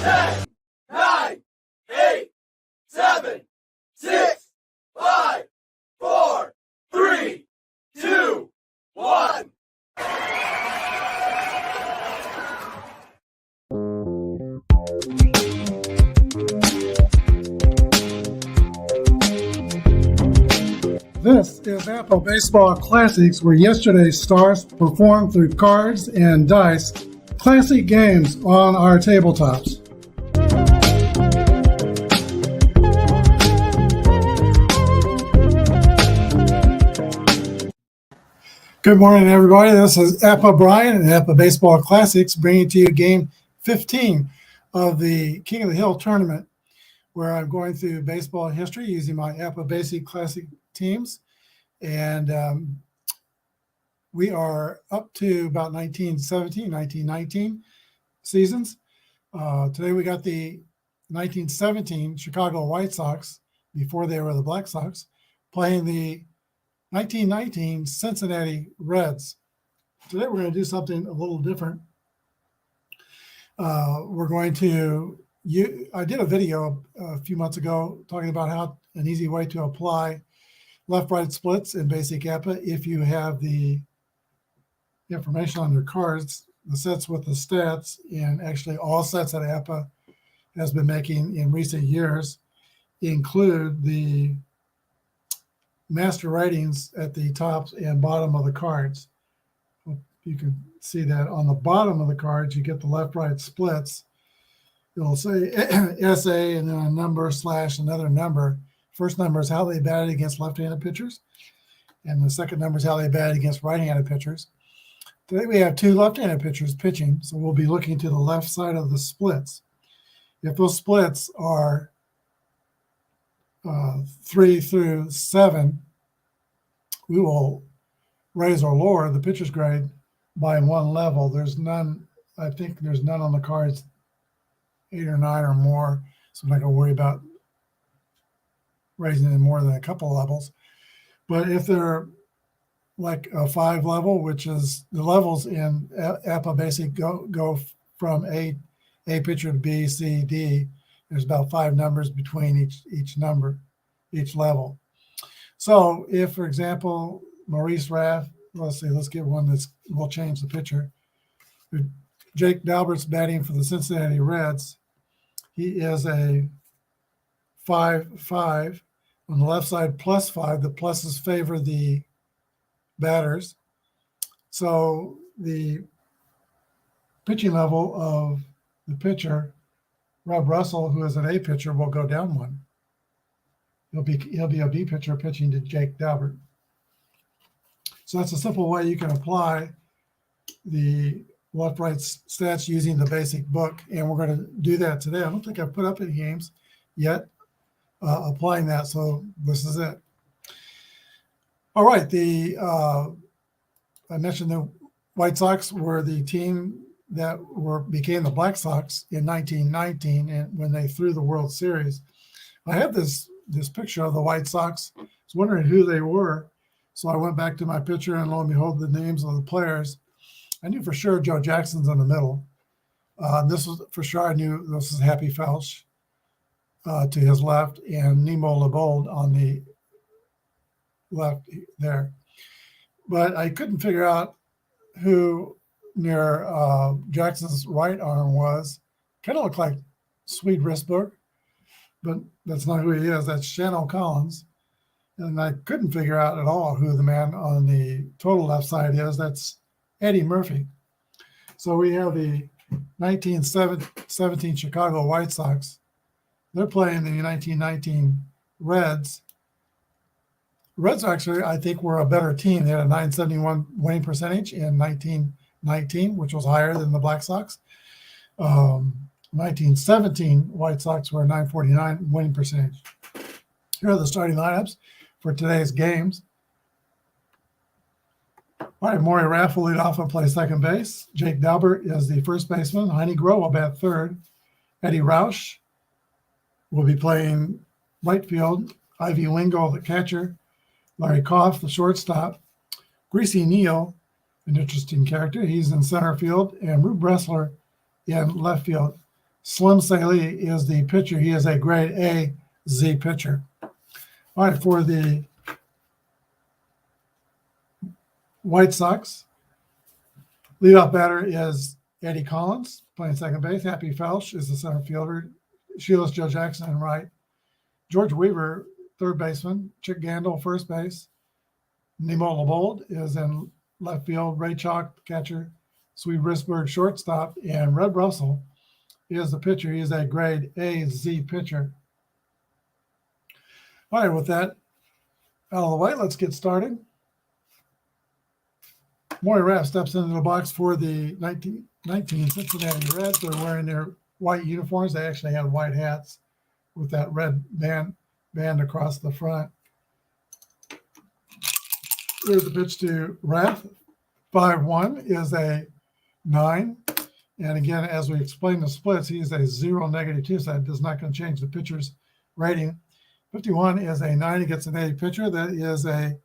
10, 9, 8, 7, 6, 5, 4, 3, 2, 1. This is Apba Baseball Classics, where yesterday's stars performed through cards and dice, classic games on our tabletops. Good morning, everybody. This is Apba Brian and Apba Baseball Classics, bringing to you Game 15 of the King of the Hill tournament, where I'm going through baseball history using my Apba Basic Classic teams. And we are up to about 1917, 1919 seasons. Today we got the 1917 Chicago White Sox, before they were the Black Sox, playing the 1919 Cincinnati Reds. Today we're going to do something a little different. We're going to, I did a video a few months ago talking about how an easy way to apply left-right splits in basic Apba if you have the information on your cards, the sets with the stats, and actually all sets that Apba has been making in recent years include the master writings at the top and bottom of the cards. You can see that on the bottom of the cards, you get the left-right splits. It'll say SA and then a number / another number. First number is how they batted against left-handed pitchers, and the second number is how they batted against right-handed pitchers. Today we have two left-handed pitchers pitching, so we'll be looking to the left side of the splits. If those splits are 3 through 7, we will raise or lower the pitcher's grade by one level. There's none, I think there's none on the cards 8 or 9 or more, so I'm not going to worry about raising it more than a couple of levels. But if they're like a 5 level, which is the levels in Apba Basic go from A pitcher to B, C, D. There's about 5 numbers between each number, each level. So if, for example, Maurice Raff, let's get one that's, we'll change the pitcher. Jake Dalbert's batting for the Cincinnati Reds. He is a 5-5 on the left side, +5. The pluses favor the batters. So the pitching level of the pitcher, Rob Russell, who is an A pitcher, will go down 1. He'll be a B pitcher pitching to Jake Dalbert. So that's a simple way you can apply the left-right stats using the basic book, and we're going to do that today. I don't think I've put up any games yet applying that, so this is it. All right, I mentioned the White Sox were the team that became the Black Sox in 1919, and when they threw the World Series. I have this picture of the White Sox. I was wondering who they were, so I went back to my picture, and lo and behold, the names of the players. I knew for sure Joe Jackson's in the middle. This was for sure. I knew this is Happy Felsch to his left, and Nemo Lebold on the left there. But I couldn't figure out who near Jackson's right arm was. Kind of looked like Swede Risberg, but that's not who he is. That's Shannon Collins. And I couldn't figure out at all who the man on the total left side is. That's Eddie Murphy. So we have the 1917 Chicago White Sox. They're playing the 1919 Reds. Reds actually, I think, were a better team. They had a 971 winning percentage in 1919, which was higher than the Black Sox. 1917 White Sox were a 949 winning percentage. Here are the starting lineups for today's games. All right, Maury Raff will lead off and play second base. Jake Dalbert is the first baseman. Heine Groh will bat third. Eddie Roush will be playing right field. Ivy Wingo, the catcher. Larry Koff, the shortstop. Greasy Neal, an interesting character. He's in center field. And Rube Bressler in left field. Slim Saleh is the pitcher. He is a grade A Z pitcher. All right, for the White Sox, leadoff batter is Eddie Collins, playing second base. Happy Felsch is the center fielder. Shoeless Joe Jackson in right. George Weaver, third baseman. Chick Gandil, first base. Nemo Labold is in left field. Ray Chalk, catcher. Swede Risberg, shortstop. And Red Russell is the pitcher. He is a grade A Z pitcher. All right, with that out of the way, let's get started. Maury Raff steps into the box for the 1919 Cincinnati Reds. They're wearing their white uniforms. They actually had white hats with that red band across the front. There's the pitch to Raff. 5-1 is a 9. And again, as we explained the splits, he's a 0 -2, so that is not going to change the pitcher's rating. 51 is a 9. He gets an A pitcher. That is a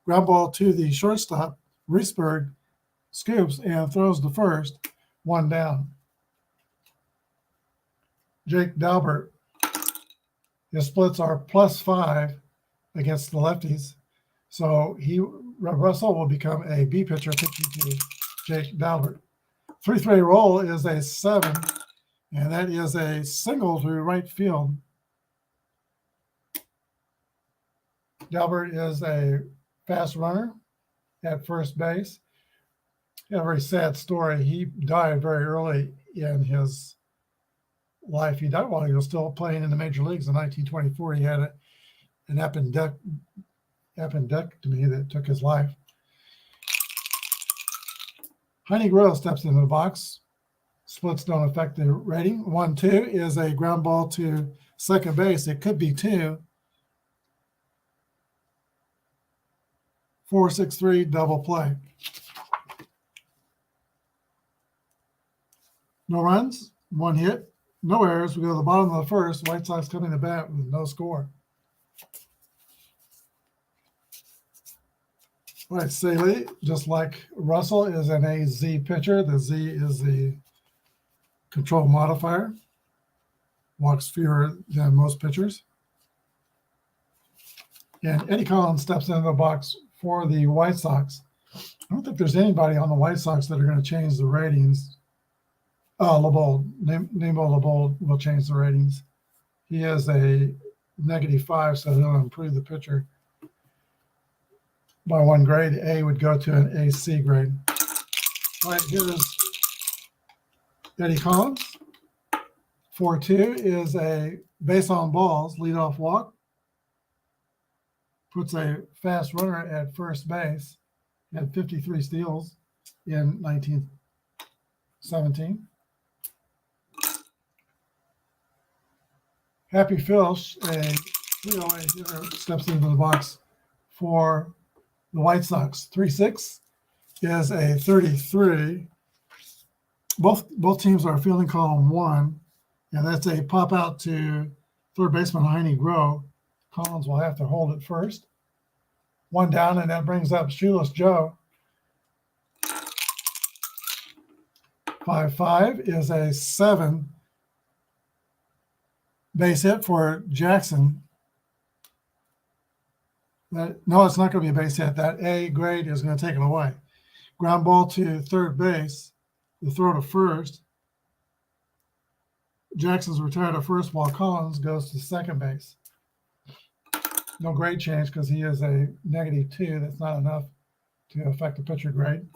ground ball to the shortstop. Risberg scoops and throws the first, 1 down. Jake Dalbert, his splits are +5 against the lefties. So Russell will become a B pitcher pitching to Jake Dalbert. 3-3 roll is a 7, and that is a single to right field. Dalbert is a fast runner at first base. He had a very sad story. He died very early in his life. He died while he was still playing in the major leagues in 1924. He had an appendectomy that took his life. Heine Grill steps into the box. Splits don't affect the rating. 1-2 is a ground ball to second base. It could be 2. 4-6-3 double play. No runs, 1 hit, no errors. We go to the bottom of the first. White Sox coming to bat with no score. All right, Saleh, just like Russell, is an AZ pitcher. The Z is the control modifier. Walks fewer than most pitchers. And Eddie Collins steps into the box for the White Sox. I don't think there's anybody on the White Sox that are going to change the ratings. Labold, Nemo Labold will change the ratings. He is a -5, so he'll improve the pitcher by 1 grade. A would go to an AC grade. All right, here's Eddie Collins. 4-2 is a base on balls, leadoff walk. Puts a fast runner at first base. He had 53 steals in 1917. Happy Filch, a 308 hitter, steps into the box for the White Sox. 3-6 is a 33. Both teams are fielding column 1, and that's a pop out to third baseman Heine Groh. Collins will have to hold it first. 1 down, and that brings up Shoeless Joe. 5-5 is a 7 base hit for Jackson. No, it's not going to be a base hit. That A grade is going to take it away. Ground ball to third base. The throw to first. Jackson's retired at first while Collins goes to second base. No grade change because he is a -2. That's not enough to affect the pitcher grade.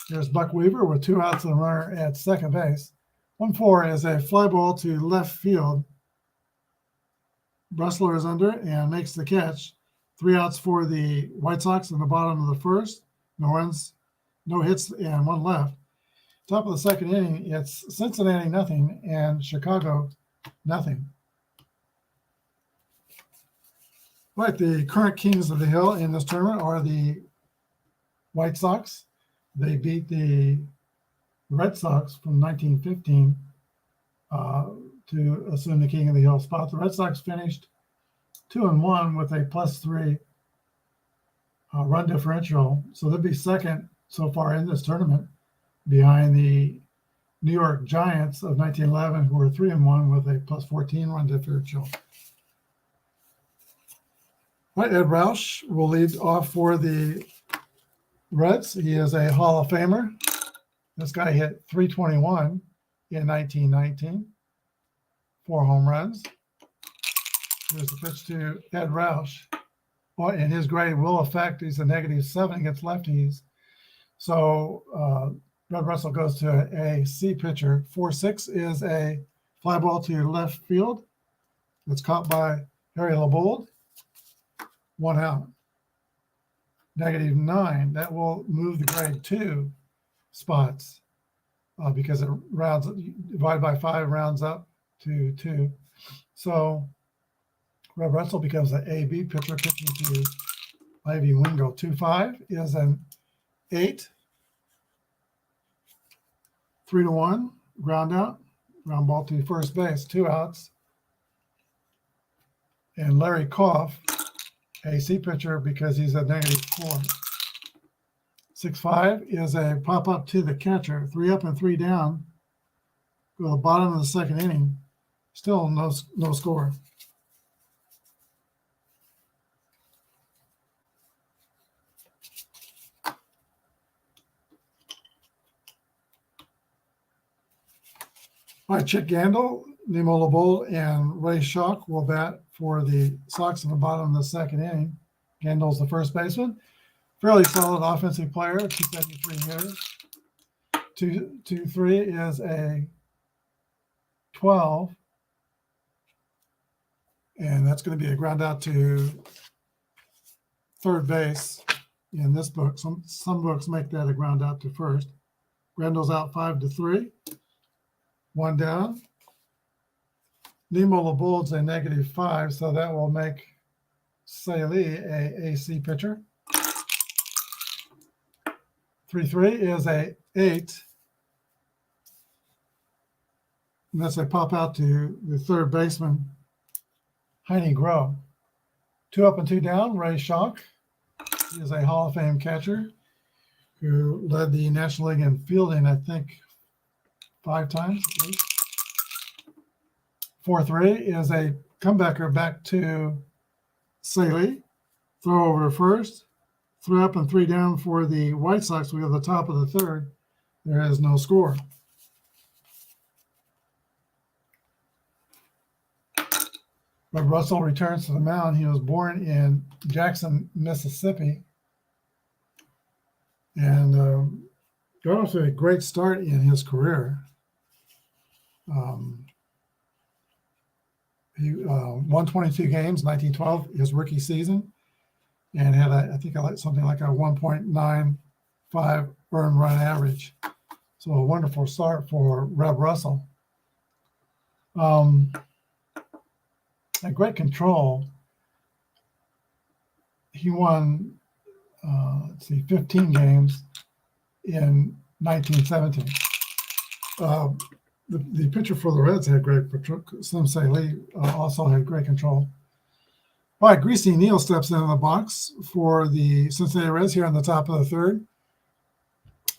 There's Buck Weaver with 2 outs and a runner at second base. 1-4 is a fly ball to left field. Bressler is under and makes the catch. 3 outs for the White Sox in the bottom of the first. No runs, no hits, and 1 left. Top of the second inning, it's Cincinnati nothing and Chicago nothing. Right, the current kings of the hill in this tournament are the White Sox. They beat the Red Sox from 1915 to assume the king of the hill spot. The Red Sox finished 2-1 with a +3 run differential. So they'll be second so far in this tournament behind the New York Giants of 1911, who were 3-1 with a plus 14 run differential. All right, Ed Roush will lead off for the Reds. He is a Hall of Famer. This guy hit 321 in 1919, 4 home runs. Here's the pitch to Ed Roush. And his grade will affect, he's a -7 against lefties. So Red Russell goes to a C pitcher. 4-6 is a fly ball to left field. It's caught by Harry LeBold. 1 out. -9. That will move the grade 2 spots because it rounds, divide by 5, rounds up to 2. So Red Russell becomes an AB pitcher, pitching to Ivy Wingo. 2-5 is an 8. 3-1, ground out, ground ball to first base, 2 outs. And Larry Koff, AC pitcher, because he's a -4. 6-5 is a pop up to the catcher, 3 up and 3 down. Go to the bottom of the second inning, still no score. All right, Chick Gandil, Nemo LeBold, and Ray Schock will bat for the Sox in the bottom of the second inning. Gandil's the first baseman. Fairly solid offensive player, 273 hitters. 2-3 is a 12. And that's going to be a ground out to third base in this book. Some books make that a ground out to first. Gandil's out 5-3. 1 down. Nemo LeBold's a -5, so that will make Saley a AC pitcher. 3-3 is a 8. And that's a pop out to the third baseman, Heine Groh. 2 up and 2 down, Ray Schock. He is a Hall of Fame catcher who led the National League in fielding, I think, 5 times at least. 4-3 is a comebacker back to Saley. Throw over to first. 3 up and 3 down for the White Sox. We have the top of the third. There is no score. But Russell returns to the mound. He was born in Jackson, Mississippi. And got off to a great start in his career. He won 22 games, 1912, his rookie season, and had, something like a 1.95 earned run average. So a wonderful start for Reb Russell. At great control, he won, 15 games in 1917. The pitcher for the Reds had great control. Slim Saley also had great control. All right, Greasy Neal steps into the box for the Cincinnati Reds here on the top of the third.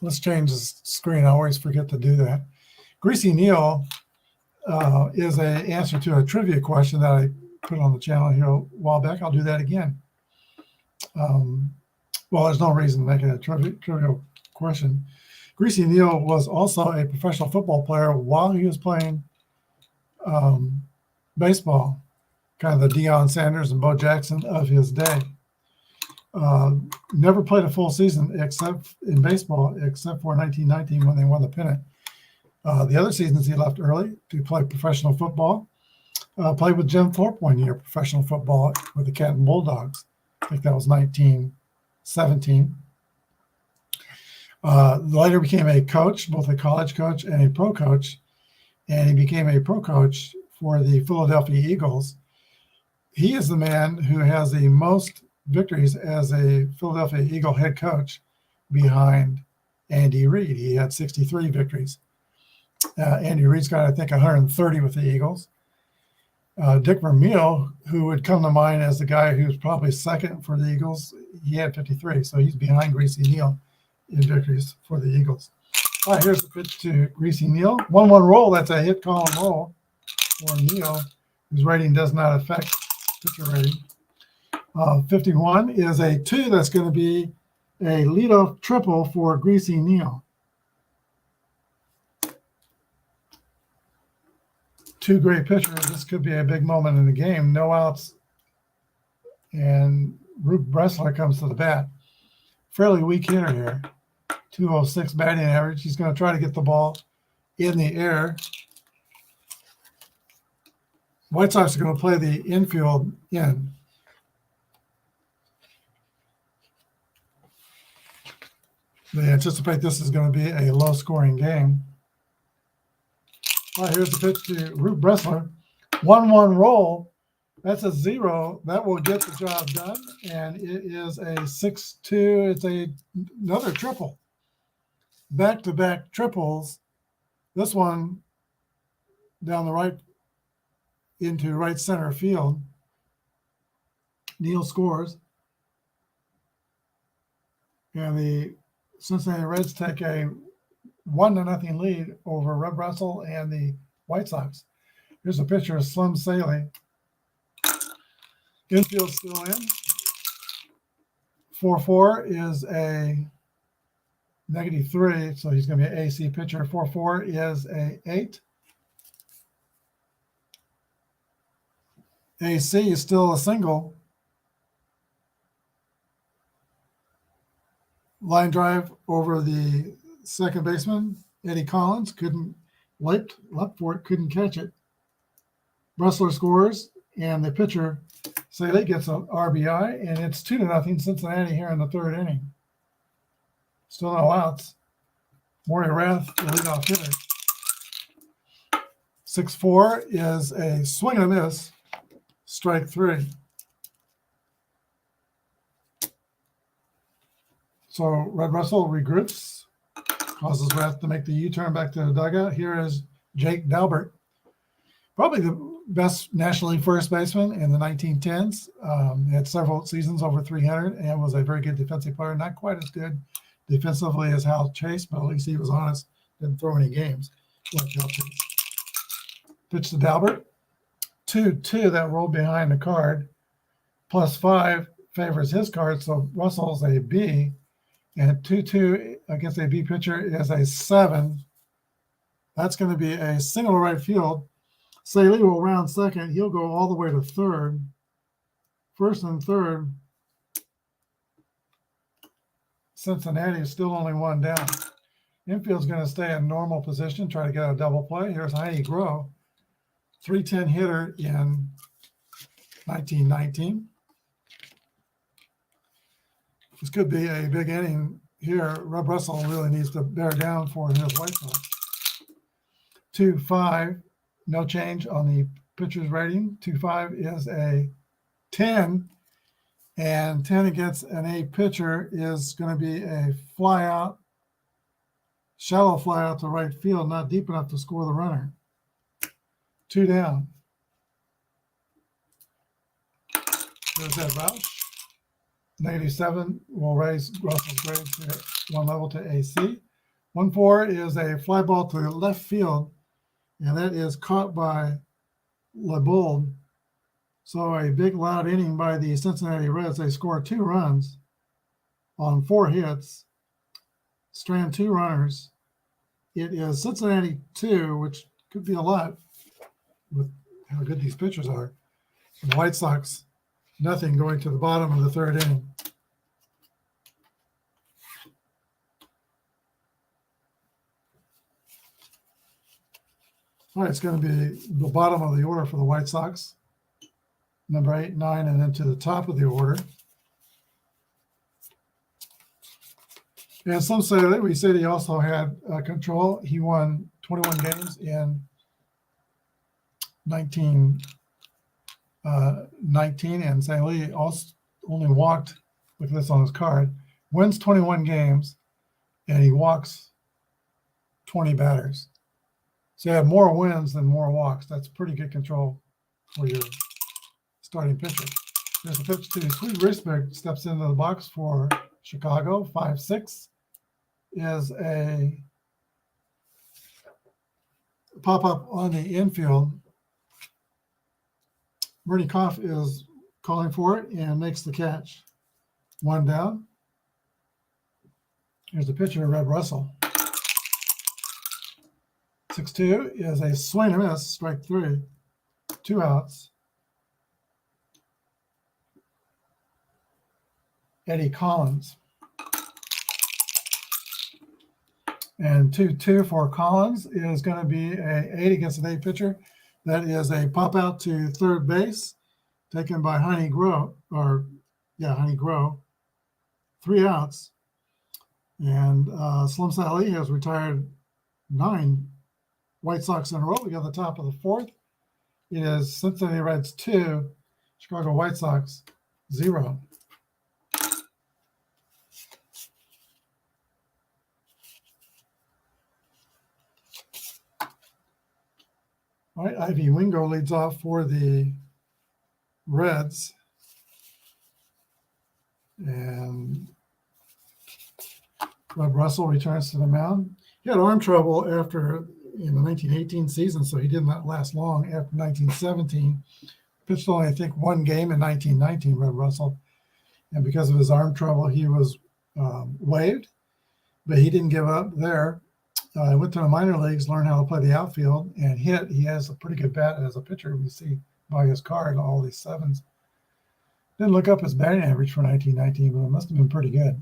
Let's change the screen. I always forget to do that. Greasy Neal is an answer to a trivia question that I put on the channel here a while back. I'll do that again. Well, there's no reason to make it a trivial question. Greasy Neal was also a professional football player while he was playing baseball, kind of the Deion Sanders and Bo Jackson of his day. Never played a full season except in baseball, except for 1919 when they won the pennant. The other seasons he left early to play professional football. Played with Jim Thorpe one year, professional football with the Canton Bulldogs. I think that was 1917. Later became a coach, both a college coach and a pro coach, and he became a pro coach for the Philadelphia Eagles. He is the man who has the most victories as a Philadelphia Eagle head coach behind Andy Reid. He had 63 victories. Andy Reid's got, I think, 130 with the Eagles. Dick Vermeil, who would come to mind as the guy who's probably second for the Eagles, he had 53, so he's behind Greasy Neal in victories for the Eagles. All right, here's the pitch to Greasy Neal. 1-1 roll. That's a hit column roll for Neal, whose rating does not affect pitcher rating. 51 is a 2. That's going to be a leadoff triple for Greasy Neal. 2 great pitchers. This could be a big moment in the game. No outs, and Rube Bressler comes to the bat. Fairly weak hitter here. 206 batting average. He's going to try to get the ball in the air. White Sox are going to play the infield in. They anticipate this is going to be a low-scoring game. All right, here's the pitch to Rube Bressler. 1-1 roll. That's a 0. That will get the job done, and it is a 6-2. It's another triple. Back-to-back triples. This one down the right into right center field. Neal scores. And the Cincinnati Reds take a 1-0 lead over Reb Russell and the White Sox. Here's a picture of Slim Saley. Infield still in. 4-4 is a -3, so he's going to be an AC pitcher. 4-4 is a 8. AC is still a single. Line drive over the second baseman. Eddie Collins leapt for it, couldn't catch it. Bressler scores, and the pitcher, Saley, gets an RBI, and it's 2-0 Cincinnati here in the third inning. Still no outs. Maury Rath, the leadoff hitter. 6-4 is a swing and a miss. Strike 3. So Red Russell regroups, causes Rath to make the U-turn back to the dugout. Here is Jake Dalbert, probably the best National League first baseman in the 1910s. Had several seasons over 300 and was a very good defensive player. Not quite as good defensively as Hal Chase, but at least he was honest. Didn't throw any games like Hal Chase. Pitch to Dalbert. 2-2, that rolled behind the card. +5 favors his card, so Russell's a B. And 2-2 against a B pitcher is a 7. That's going to be a single to right field. Saley will round second. He'll go all the way to third. First and third. Cincinnati is still only 1 down. Infield's going to stay in normal position, try to get a double play. Here's Heidi Groh, 310 hitter in 1919. This could be a big inning here. Reb Russell really needs to bear down for his White Sox. 2-5, no change on the pitcher's rating. 2-5 is a 10, and 10 against an A pitcher is going to be a fly out, shallow fly out to right field, not deep enough to score the runner. 2 down. There's that Roush. -7 will raise Russell's grade to 1 level to AC. 1-4 is a fly ball to left field, and that is caught by LeBold. So a big, loud inning by the Cincinnati Reds. They score 2 runs on 4 hits, strand 2 runners. It is Cincinnati 2, which could be a lot with how good these pitchers are. And the White Sox, nothing, going to the bottom of the third inning. All right, it's going to be the bottom of the order for the White Sox. Number 8, 9, and then to the top of the order. And some say that we said he also had control. He won 21 games in 1919, and St. Louis also only walked, look at this on his card, wins 21 games, and he walks 20 batters. So you have more wins than more walks. That's pretty good control for your starting pitcher. There's a pitch to Sweet Risberg, steps into the box for Chicago. 5-6 is a pop up on the infield. Bernie Koff is calling for it and makes the catch. One down. Here's the pitcher, Red Russell. 6-2 is a swing and miss, strike 3. 2 outs. Eddie Collins. And 2-2 for Collins is going to be a 8 against an 8 pitcher. That is a pop out to third base, taken by Honey Grow, Honey Grow. 3 outs. And Slim Sally has retired 9 White Sox in a row. We got the top of the 4th. It is Cincinnati Reds 2, Chicago White Sox 0. All right, Ivy Wingo leads off for the Reds. And Red Russell returns to the mound. He had arm trouble in the 1918 season, so he did not last long after 1917. Pitched only, I think, 1 game in 1919, Red Russell. And because of his arm trouble, he was waived, but he didn't give up there. Went to the minor leagues, learned how to play the outfield, and hit. He has a pretty good bat as a pitcher. We see by his card, all these 7s. Didn't look up his batting average for 1919, but it must have been pretty good.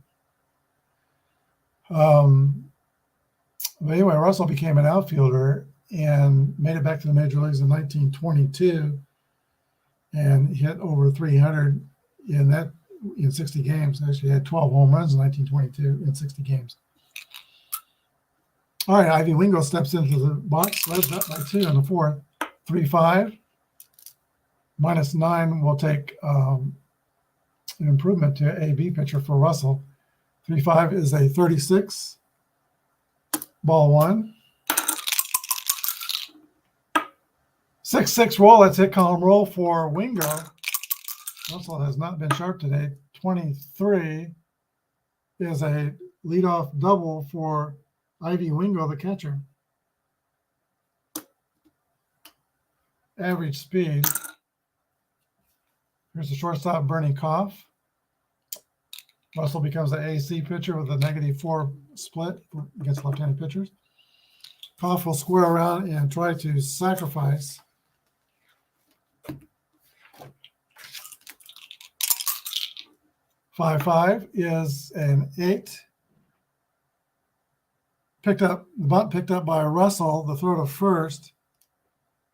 But anyway, Russell became an outfielder and made it back to the major leagues in 1922 and hit over 300 in 60 games. Actually had 12 home runs in 1922 in 60 games. All right, Ivy Wingo steps into the box, led up by 2 in the 4th. 3-5. -9 will take an improvement to AB pitcher for Russell. 3-5 is a 36. Ball 1. 6-6 roll. That's hit column roll for Wingo. Russell has not been sharp today. 23 is a leadoff double for Ivy Wingo, the catcher. Average speed. Here's the shortstop, Bernie Koff. Russell becomes the AC pitcher with a -4 split against left-handed pitchers. Koff will square around and try to sacrifice. Five is an 8. The bunt picked up by Russell, the throw to first.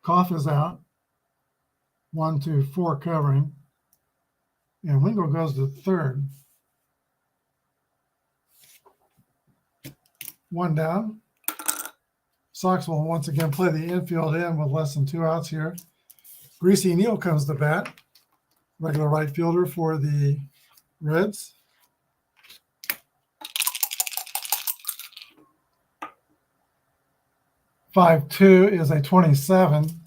Koff is out. 1-4 covering. And Wingo goes to third. 1 down. Sox will once again play the infield in with less than 2 outs here. Greasy Neal comes to bat. Regular right fielder for the Reds. "5-2 is a 27,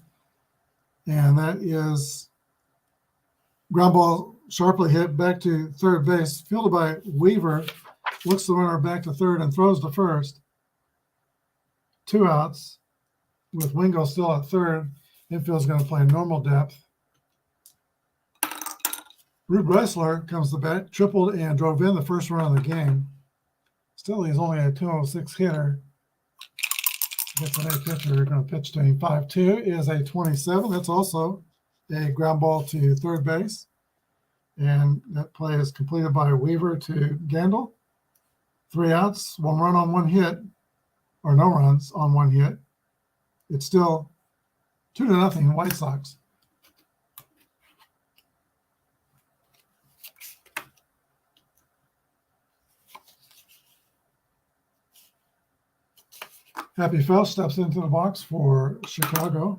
and that is ground ball sharply hit back to third base, fielded by Weaver. Looks the runner back to third and throws to first. 2 outs with Wingo still at third. Infield's going to play normal depth. Rube Ressler comes to bat, tripled and drove in the first run of the game. Still, he's only a 206 hitter. Gets an 8 pitcher. They're going to pitch to him. 5-2 is a 27. That's also a ground ball to third base. And that play is completed by Weaver to Gandil. 3 outs, 1 run on 1 hit, or no runs on 1 hit. It's still 2-0 White Sox. Happy Felsch steps into the box for Chicago.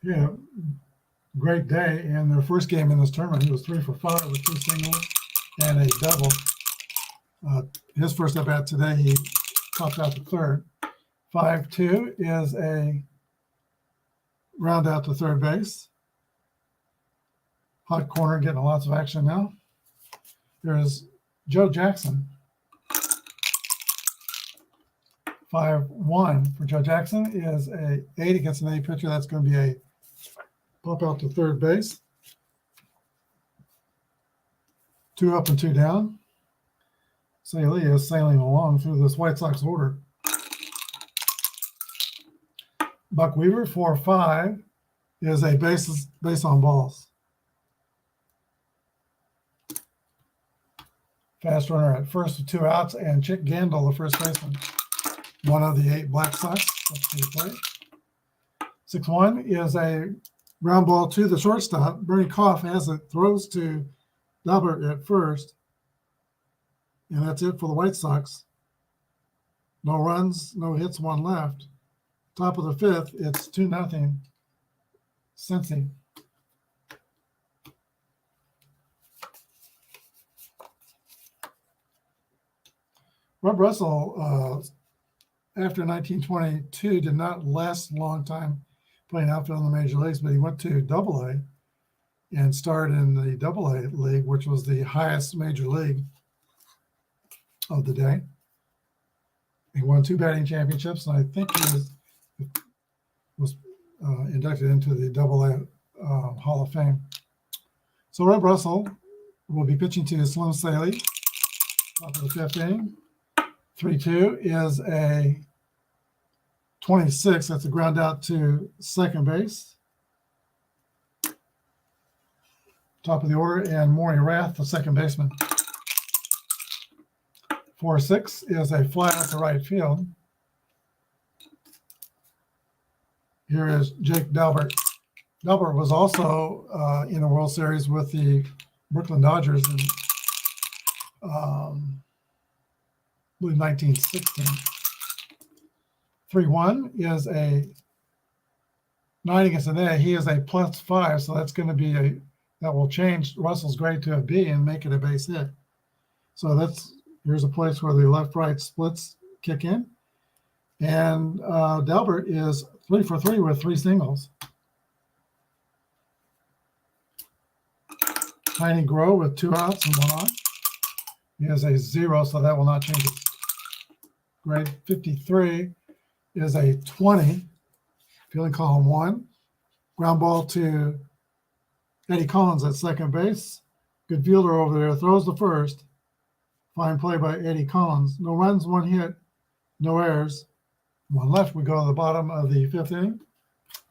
Yeah, great day. And their first game in this tournament, he was 3 for 5 with 2 singles and a double. His first at bat today, he topped out the third. 5-2 is a round out to third base. Hot corner getting lots of action now. There's Joe Jackson. 5-1 for Joe Jackson is a 8 against an A pitcher. That's going to be a pop out to third base. 2 up and 2 down. Saley is sailing along through this White Sox order. Buck Weaver, 4-5, is a base on balls. Fast runner at first with 2 outs, and Chick Gandil, the first baseman. One of the 8 Black Sox up to the plate. 6-1 is a ground ball to the shortstop. Bernie Koff has it, throws to Delbert at first. And that's it for the White Sox. No runs, no hits, 1 left. Top of the 5th, it's 2-0 Cincy. Rob Russell, after 1922, did not last a long time playing outfield in the major leagues, but he went to Double-A and started in the Double-A league, which was the highest major league of the day. He won 2 batting championships, and I think he was inducted into the Double-A Hall of Fame. So Rob Russell will be pitching to Slim Saley, top of the 5th inning. 3-2 is a 26. That's a ground out to second base. Top of the order, and Maury Rath, the second baseman. 4-6 is a fly out to right field. Here is Jake Delbert. Delbert was also in a World Series with the Brooklyn Dodgers in 1916. 3-1 is a 9 against an A. He is a +5, so that's going to be that will change Russell's grade to a B and make it a base hit. So here's a place where the left-right splits kick in. And Delbert is 3 for 3 with 3 singles. Tiny Grow with 2 outs and 1 on. He has a 0, so that will not change his grade. 53 is a 20, fielding column 1. Ground ball to Eddie Collins at second base. Good fielder over there, throws the first. Fine play by Eddie Collins. No runs, 1 hit, no errors. 1 left. We go to the bottom of the 5th inning.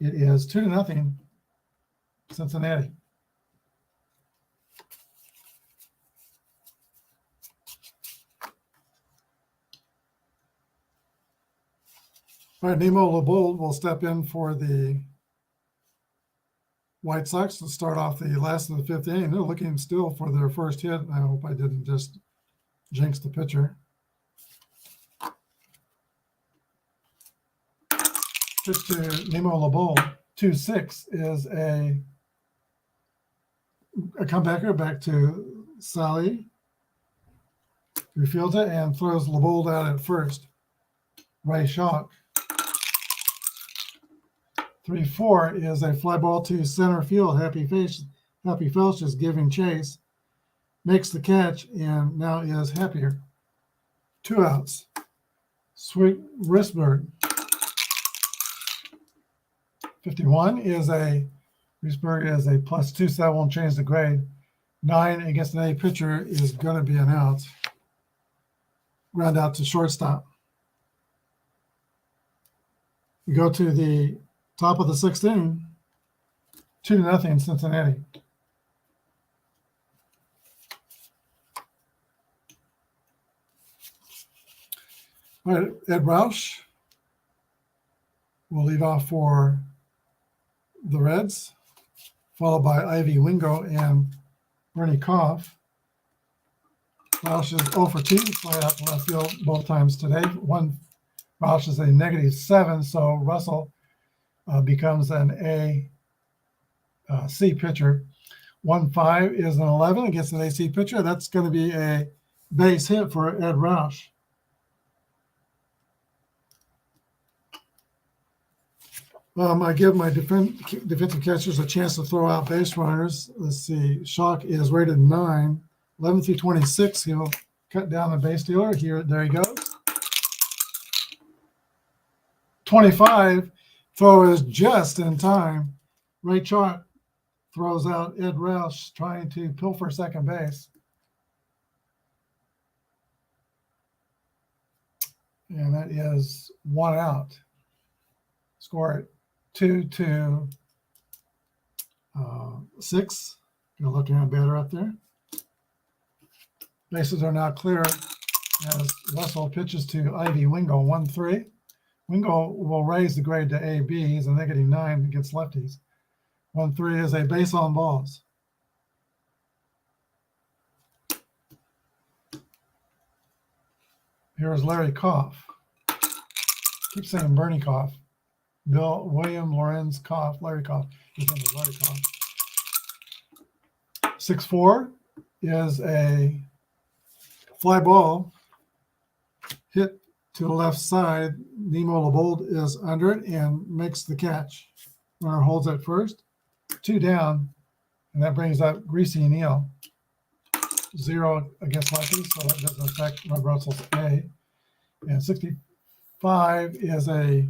It is 2-0 Cincinnati. All right, Nemo LeBold will step in for the White Sox to start off the last of the 5th inning. They're looking still for their first hit. I hope I didn't just jinx the pitcher. Pitch to Nemo LeBold. 2-6 is a comebacker back to Sally. Refields it and throws LeBold out at first. Ray Shock. 3-4 is a fly ball to center field. Happy Felch is giving chase. Makes the catch and now is happier. 2 outs. Sweet Risberg. 51 is Risberg is a +2, so that won't change the grade. 9 against an A pitcher is going to be an out. Ground out to shortstop. We go to the top of the 6th inning. 2-0 Cincinnati. All right, Ed Roush will lead off for the Reds, followed by Ivy Wingo and Bernie Koff. Roush is 0 for 2, fly out to left field both times today. Roush is a -7, so Russell becomes an AC pitcher. 1-5 is an 11 against an AC pitcher. That's going to be a base hit for Ed Roush. I give my defensive catchers a chance to throw out base runners. Let's see. Shock is rated 9. 11 through 26, he'll cut down the base dealer. There he goes. 25, throw is just in time. Ray Chalk throws out Ed Roush trying to pilfer second base. And that is 1 out. Score it 2-6. You're looking at better up there. Bases are now clear as Russell pitches to Ivy Wingo, 1-3. Wingo will raise the grade to AB. He's a -9 against lefties. 1-3 is a base on balls. Here's Larry Koff. Keep saying Bernie Koff. William Lorenz Koff, Larry Koff. His name is Larry Koff. 6-4 is a fly ball hit to the left side. Nemo LeBold is under it and makes the catch. Runner holds at first. 2 down, and that brings up Greasy Neal. 0 against lefties, so that doesn't affect Rob Russell's A. And 65 is a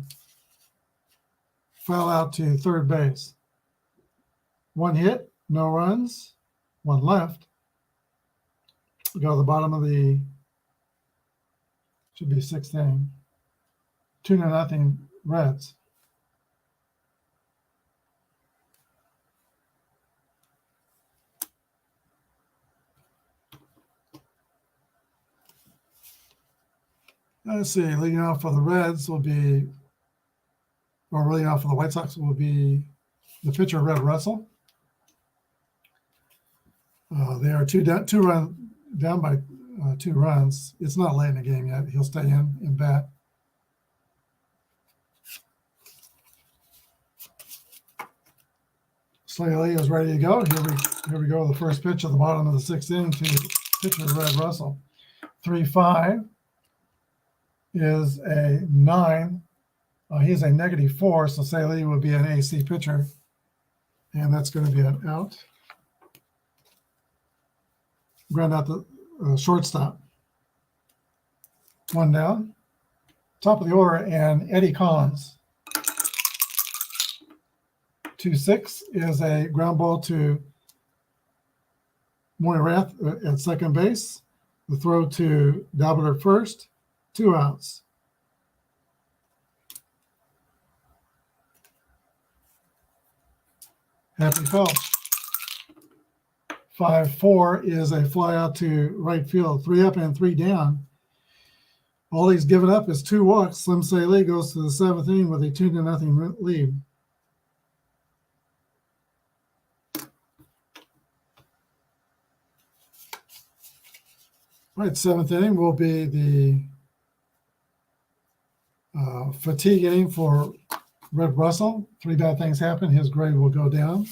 foul out to third base. 1 hit, no runs, 1 left. We go to the bottom of the, should be 6th inning. 2-0 Reds. Let's see, leading off for the Reds will be, or leading off for the White Sox will be the pitcher, Red Russell. They are down by 2 runs. It's not late in the game yet. He'll stay in bat. Slaley is ready to go. Here we go. The first pitch at the bottom of the 6th inning to pitcher Red Russell. 3-5 is a 9. He's a -4, so Slaley would be an AC pitcher, and that's going to be an out. Ground out the shortstop. 1 down. Top of the order, and Eddie Collins. 2-6 is a ground ball to Moirath at second base. The throw to Dalbert at first. 2 outs. Happy Phelps. 5-4 is a fly out to right field. 3 up and 3 down. All he's given up is 2 walks. Slim Saleh goes to the 7th inning with a 2-0 lead. All right, 7th inning will be the fatigue inning for Red Russell. 3 bad things happen. His grade will go down.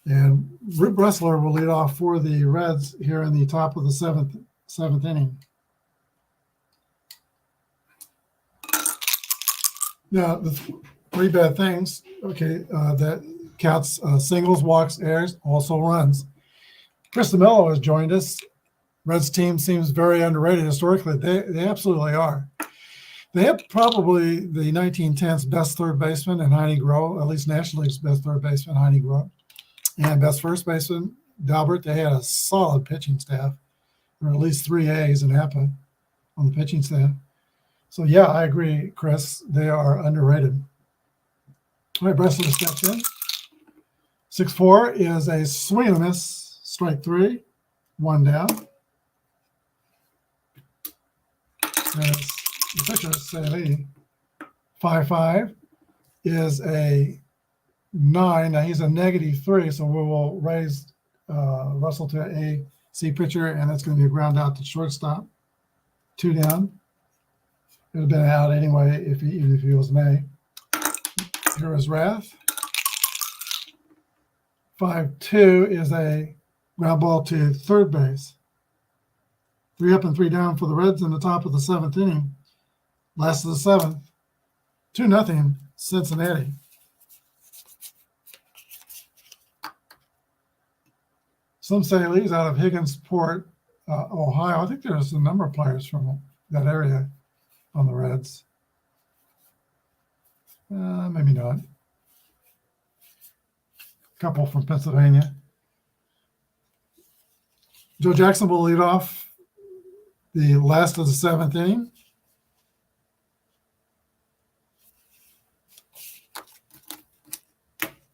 And Rip Bressler will lead off for the Reds here in the top of the 7th inning. Now, the 3 bad things, okay, that counts singles, walks, errors, also runs. Chris DeMello has joined us. Reds team seems very underrated historically. They absolutely are. They have probably the 1910s best third baseman in Heine Groh, at least National League's best third baseman, Heine Groh, and best first baseman, Dalbert. They had a solid pitching staff. There were at least 3 A's in Apba on the pitching staff. So, yeah, I agree, Chris. They are underrated. All right, Bressler steps in. 6-4 is a swing and a miss, strike 3, 1 down. As the pitcher, Saleh. 5-5 is a 9. Now he's a -3, so we will raise Russell to an AC pitcher, and that's going to be a ground out to shortstop. 2 down. It would have been out anyway even if he was an A. Here is Rath. 5-2 is a ground ball to third base. 3 up and 3 down for the Reds in the top of the 7th inning. Last of the 7th. 2-0 Cincinnati. Slim Saley's out of Higginsport, Ohio. I think there's a number of players from that area on the Reds. Maybe not. A couple from Pennsylvania. Joe Jackson will lead off the last of the seventh inning.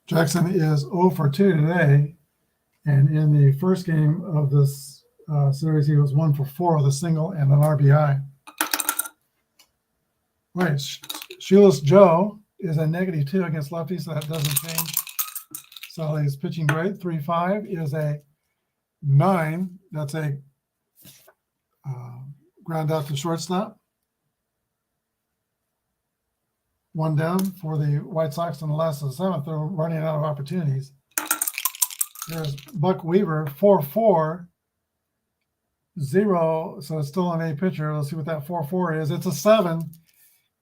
Jackson is 0 for 2 today. And in the first game of this series, he was 1 for 4 with a single and an RBI. Right. Shoeless Joe is a -2 against lefties, so that doesn't change. So he's pitching great. 3.5 is a 9. That's a ground out to shortstop. 1 down for the White Sox in the last of the seventh. They're running out of opportunities. There's Buck Weaver, 4-4, 0. So it's still an A pitcher. Let's see what that 4-4 is. It's a 7,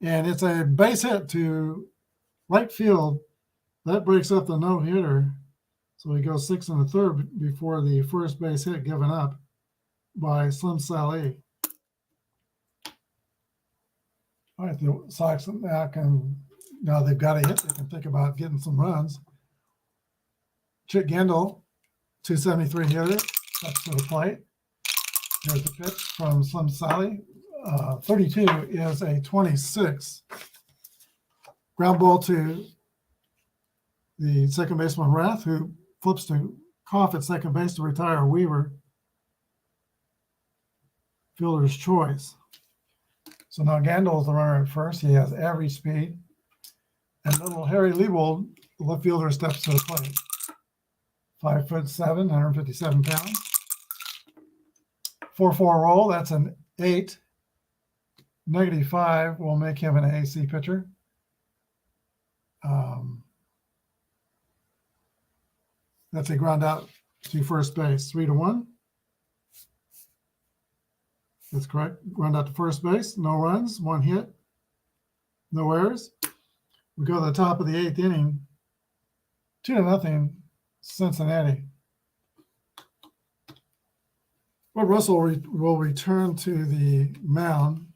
and it's a base hit to right field. That breaks up the no-hitter. So he goes 6 1/3 before the first base hit given up by Slim Saleh. All right, the Sox now they've got a hit. They can think about getting some runs. Chick Gendel, 273 hitter, steps to the plate. Here's the pitch from Slim Saleh. 32 is a 26. Ground ball to the second baseman Rath, who flips to Koff at second base to retire Weaver. Fielder's choice. So now Gendel is the runner at first. He has average speed. And little Harry Liebold, the left fielder, steps to the plate. 5'7", 157 pounds. 4-4 roll, that's an 8. -5 will make him an AC pitcher. That's a ground out to first base. 3-1. That's correct. Ground out to first base. No runs, 1 hit, no errors. We go to the top of the 8th inning. 2-0 Cincinnati. Well, Russell will return to the mound.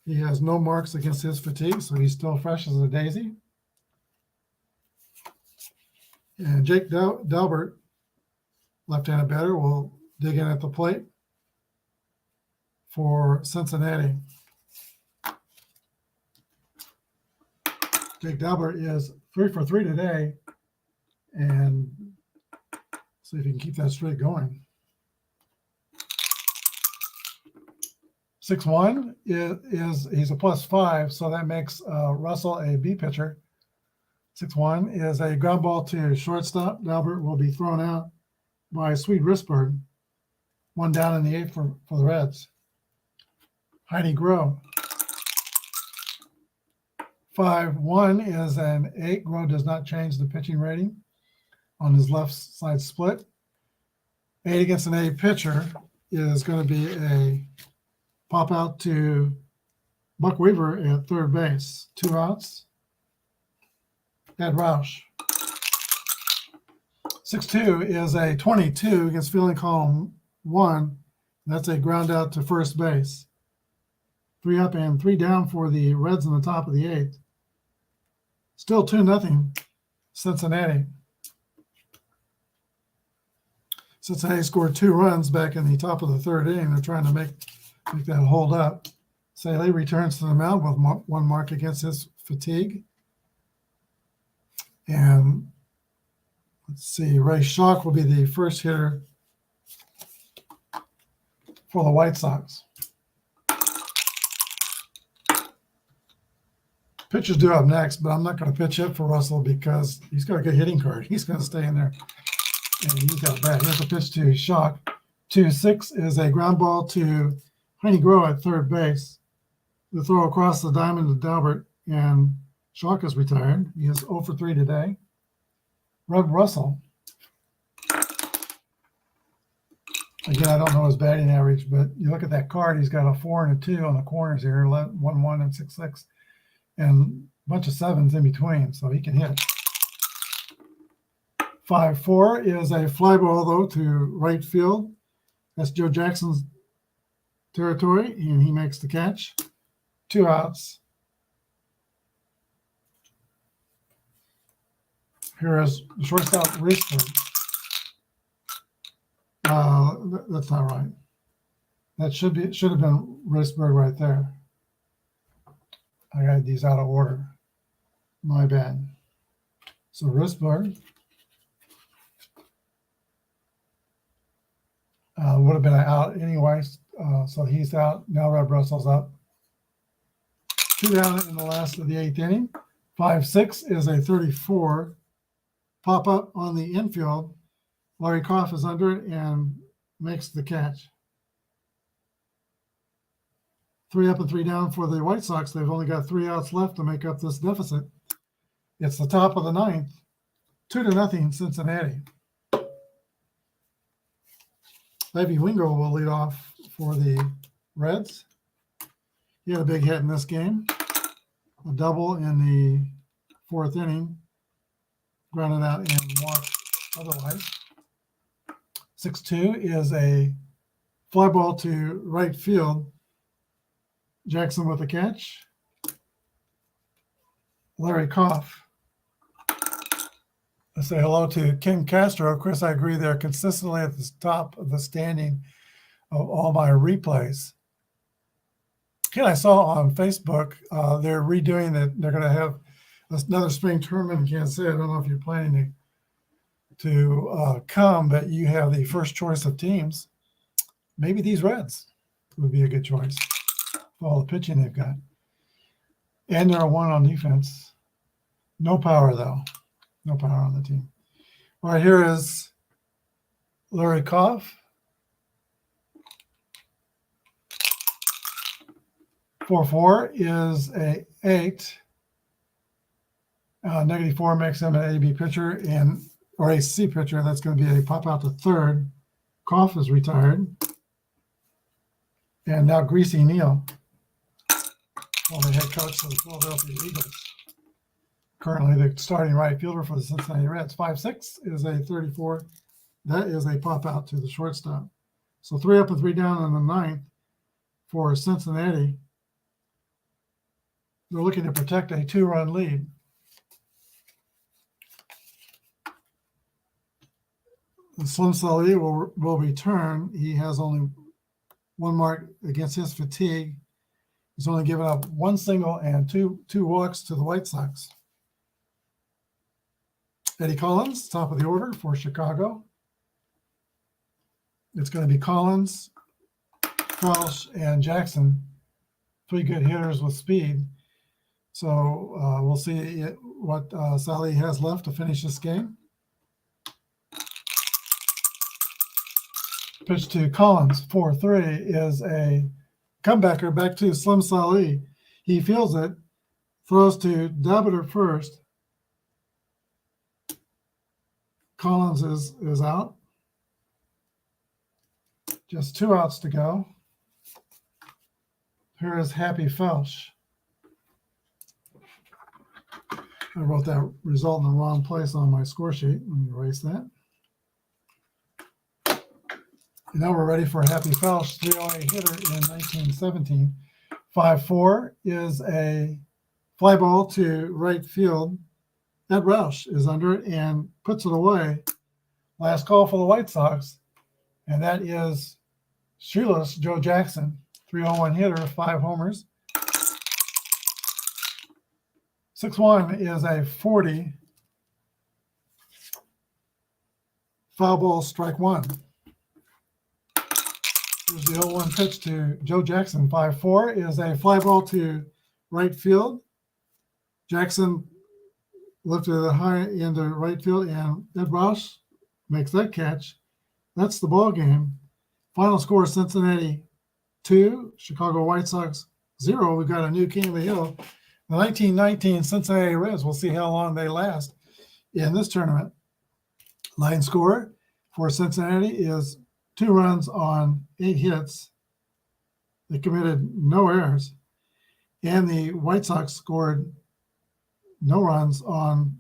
He has no marks against his fatigue, so he's still fresh as a daisy. And Jake Delbert, left-handed batter, will dig in at the plate for Cincinnati. Jake Delbert is 3 for 3 today, and see if he can keep that streak going. 6-1 is he's a +5, so that makes Russell a B pitcher. 6-1 is a ground ball to shortstop. Delbert will be thrown out by Swede Risberg. 1 down in the 8th for the Reds. Heidi Groh. 5-1 is an 8. Groh does not change the pitching rating on his left side split. 8 against an A pitcher is going to be a pop out to Buck Weaver at third base. 2 outs. Ed Roush. 6-2 is a 22 against fielding column 1. That's a ground out to first base. 3 up and 3 down for the Reds in the top of the 8th. Still 2-0 Cincinnati. Cincinnati scored 2 runs back in the top of the 3rd inning. They're trying to make that hold up. Saleh returns to the mound with 1 mark against his fatigue. And let's see, Ray Schock will be the first hitter for the White Sox. Pitchers do up next, but I'm not going to pitch it for Russell because he's got a good hitting card. He's going to stay in there. And he's got a bat. He has to pitch to Schock. 2-6 is a ground ball to Heidi Groh at third base. The throw across the diamond to Delbert, and Schock is retired. He is 0 for 3 today. Rod Russell. Again, I don't know his batting average, but you look at that card, he's got a 4 and a 2 on the corners here, 1-1 and 6-6, and a bunch of 7s in between, so he can hit. 5-4 is a fly ball, though, to right field. That's Joe Jackson's territory, and he makes the catch. 2 outs. Here is the shortstop, Reisberg. That's not right. That should have been Reisberg right there. I had these out of order. My bad. So Reisberg would have been out anyway. So he's out. Now Red Russell's up. 2 down in the last of the 8th inning. 5-6 is a 34 pop up on the infield. Larry Koff is under it and makes the catch. 3 up and 3 down for the White Sox. They've only got 3 outs left to make up this deficit. It's the top of the 9th. 2-0 Cincinnati. Levy Wingo will lead off for the Reds. He had a big hit in this game. A double in the 4th inning. Grounded out and walked otherwise. 6-2 is a fly ball to right field. Jackson with a catch. Larry Koff. I say hello to Ken Castro. Of course, I agree they're consistently at the top of the standing of all my replays. Ken, I saw on Facebook they're redoing it. They're going to have another spring tournament in Kansas City. I don't know if you're planning to come, but you have the first choice of teams. Maybe these Reds would be a good choice for all the pitching they've got. And they're a 1 on defense. No power, though. No power on the team. All right, here is Larry Koff. 4-4 is a 8. -4 makes him an AB pitcher or a C pitcher. That's going to be a pop out to third. Koff is retired. And now Greasy Neal, the head coach of the Philadelphia Eagles. Currently the starting right fielder for the Cincinnati Reds. 5-6 is a 34. That is a pop out to the shortstop. So 3 up and 3 down in the 9th for Cincinnati. They're looking to protect a 2-run lead. Slim Saleh will return. He has only 1 mark against his fatigue. He's only given up 1 single and two walks to the White Sox. Eddie Collins, top of the order for Chicago. It's going to be Collins, Welsh, and Jackson. 3 good hitters with speed. So we'll see what Saleh has left to finish this game. Pitch to Collins, 4-3, is a comebacker back to Slim Saleh. He feels it, throws to Dabiter first. Collins is out. Just 2 outs to go. Here is Happy Felsch. I wrote that result in the wrong place on my score sheet. Let me erase that. And now we're ready for Happy Felsch, 308 hitter in 1917. 5-4 is a fly ball to right field. Ed Roush is under it and puts it away. Last call for the White Sox, and that is shoeless Joe Jackson, 301 hitter, 5 homers. 6-1 is a 40. Foul ball, strike 1. Here's the 0-1 pitch to Joe Jackson. 5-4 is a fly ball to right field. Jackson lifted it high into right field, and Ed Roush makes that catch. That's the ball game. Final score: Cincinnati 2, Chicago White Sox 0. We've got a new king of the hill. The 1919 Cincinnati Reds. We'll see how long they last in this tournament. Line score for Cincinnati is 2 runs on 8 hits. They committed no errors. And the White Sox scored no runs on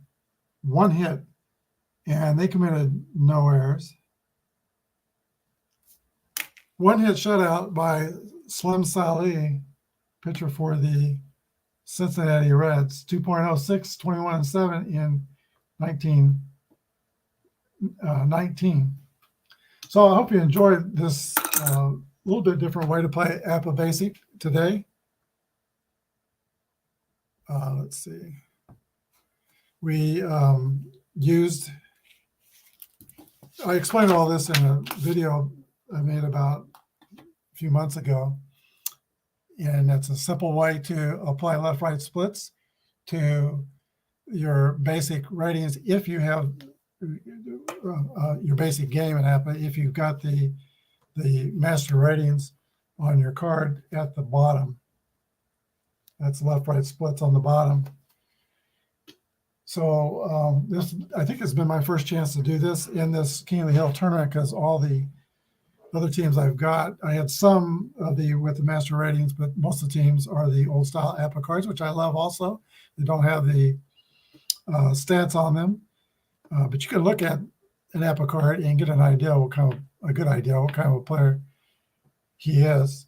1 hit. and they committed no errors. One hit shutout by Slim Saleh, pitcher for the Cincinnati Reds, 2.06, 21-7 in 1919. So I hope you enjoyed this little bit different way to play Apba Basic today. Let's see. We I explained all this in a video I made about a few months ago. And it's a simple way to apply left-right splits to your basic ratings if you have your basic game in Apba, if you've got the master ratings on your card at the bottom. That's left-right splits on the bottom. So this, I think, has been my first chance to do this in this King of the Hill tournament, because all the other teams I've got, I had some of with the master ratings, but most of the teams are the old style Apba cards, which I love also. They don't have the stats on them, but you can look at an Apba card and get an idea a good idea what kind of a player he is.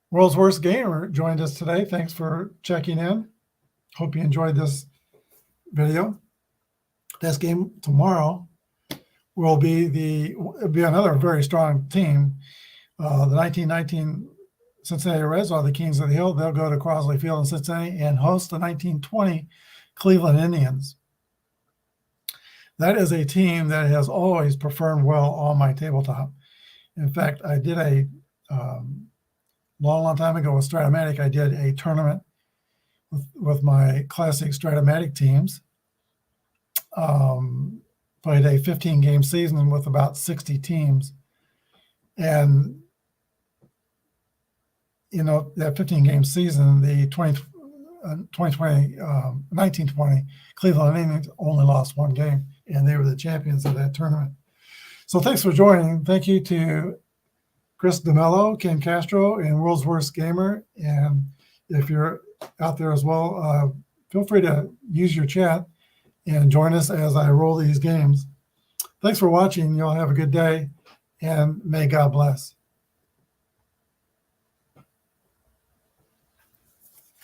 World's Worst Gamer joined us today. Thanks for checking in. Hope you enjoyed this video. This game tomorrow will be another very strong team. The 1919 Cincinnati Reds are the Kings of the Hill. They'll go to Crosley Field in Cincinnati and host the 1920 Cleveland Indians. That is a team that has always performed well on my tabletop. In fact, I did a long time ago with Stratomatic, I did a tournament with my classic Stratomatic teams. Played a 15-game season with about 60 teams. And, that 15-game season, the 1920 Cleveland Indians only lost one game, and they were the champions of that tournament. So thanks for joining. Thank you to Chris DeMello, Ken Castro, and World's Worst Gamer. And if you're out there as well, feel free to use your chat and join us as I roll these games. Thanks for watching. Y'all have a good day, and may God bless.